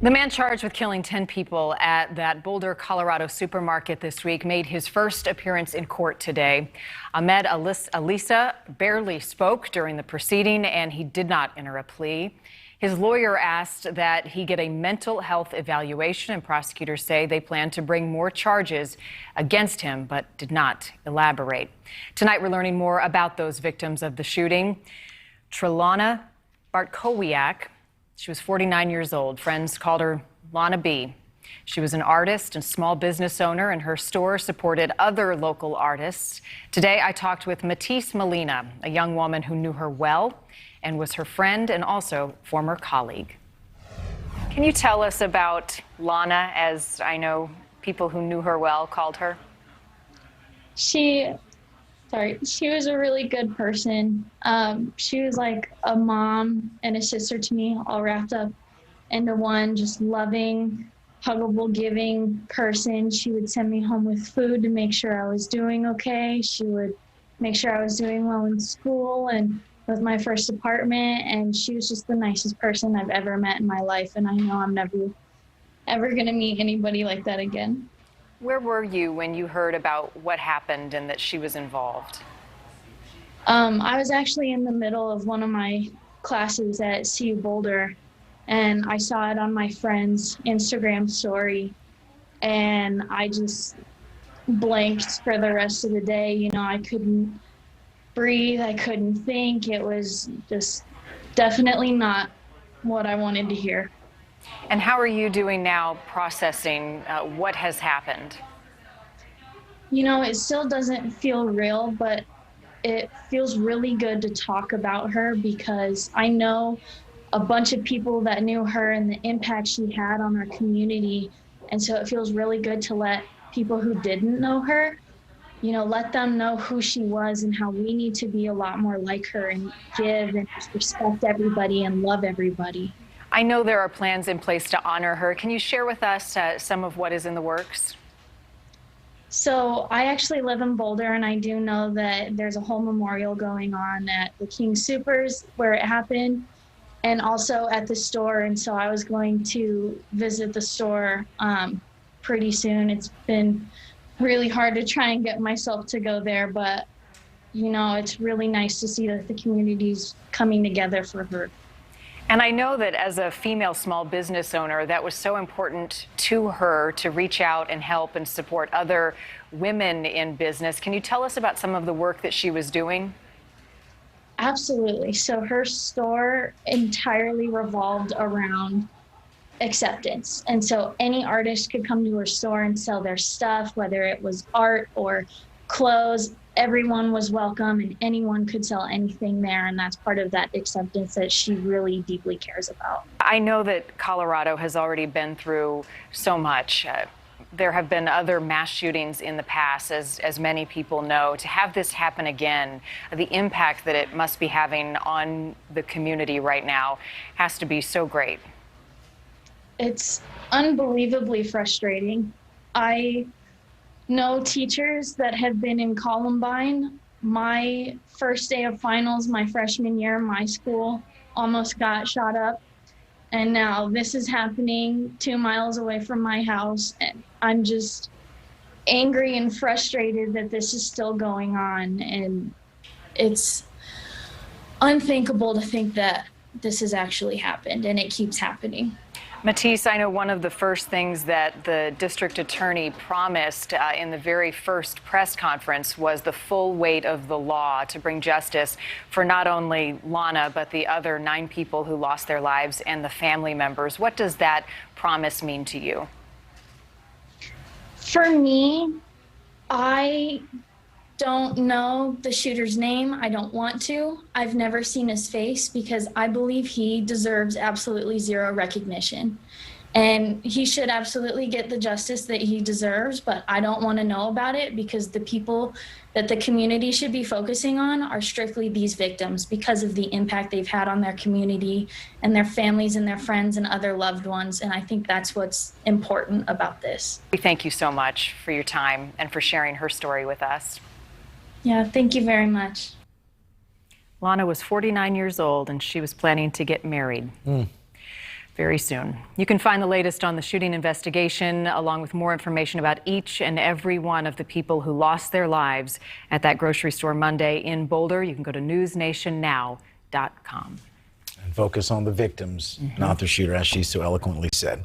The man charged with killing 10 people at that Boulder, Colorado supermarket this week made his first appearance in court today. Ahmed Alisa barely spoke during the proceeding, and he did not enter a plea. His lawyer asked that he get a mental health evaluation, and prosecutors say they plan to bring more charges against him, but did not elaborate. Tonight, we're learning more about those victims of the shooting. Tralona Bartkowiak. She was 49 years old. Friends called her Lana B. She was an artist and small business owner, and her store supported other local artists. Today, I talked with Matisse Molina, a young woman who knew her well and was her friend and also former colleague. Can you tell us about Lana, as I know people who knew her well called her? She was a really good person. She was like a mom and a sister to me, all wrapped up into one, just loving, huggable, giving person. She would send me home with food to make sure I was doing okay. She would make sure I was doing well in school and with my first apartment. And she was just the nicest person I've ever met in my life. And I know I'm never, ever gonna meet anybody like that again. Where were you when you heard about what happened and that she was involved? I was actually in the middle of one of my classes at CU Boulder, and I saw it on my friend's Instagram story, and I just blanked for the rest of the day. You know, I couldn't breathe, I couldn't think. It was just definitely not what I wanted to hear. And how are you doing now processing what has happened? You know, it still doesn't feel real, but it feels really good to talk about her because I know a bunch of people that knew her and the impact she had on our community. And so it feels really good to let people who didn't know her, you know, let them know who she was and how we need to be a lot more like her and give and just respect everybody and love everybody. I know there are plans in place to honor her. Can you share with us some of what is in the works? So I actually live in Boulder, and I do know that there's a whole memorial going on at the King Soopers where it happened, and also at the store. And so I was going to visit the store pretty soon. It's been really hard to try and get myself to go there, but you know, it's really nice to see that the community's coming together for her. And I know that as a female small business owner, that was so important to her to reach out and help and support other women in business. Can you tell us about some of the work that she was doing? Absolutely. So her store entirely revolved around acceptance. And so any artist could come to her store and sell their stuff, whether it was art or clothes. Everyone was welcome and anyone could sell anything there, and that's part of that acceptance that she really deeply cares about. I know that Colorado has already been through so much. There have been other mass shootings in the past, as many people know. To have this happen again, the impact that it must be having on the community right now has to be so great. It's unbelievably frustrating. I know teachers that have been in Columbine. My first day of finals, my freshman year, my school almost got shot up. And now this is happening 2 miles away from my house. And I'm just angry and frustrated that this is still going on. And it's unthinkable to think that this has actually happened, and it keeps happening. Matisse, I know one of the first things that the district attorney promised in the very first press conference was the full weight of the law to bring justice for not only Lana, but the other 9 people who lost their lives and the family members. What does that promise mean to you? For me, I don't know the shooter's name. I don't want to. I've never seen his face because I believe he deserves absolutely zero recognition. And he should absolutely get the justice that he deserves, but I don't want to know about it because the people that the community should be focusing on are strictly these victims because of the impact they've had on their community and their families and their friends and other loved ones. And I think that's what's important about this. We thank you so much for your time and for sharing her story with us. Yeah, thank you very much. Lana was 49 years old and she was planning to get married. very soon. You can find the latest on the shooting investigation, along with more information about each and every one of the people who lost their lives at that grocery store Monday in Boulder. You can go to newsnationnow.com. And focus on the victims, not the shooter, as she so eloquently said.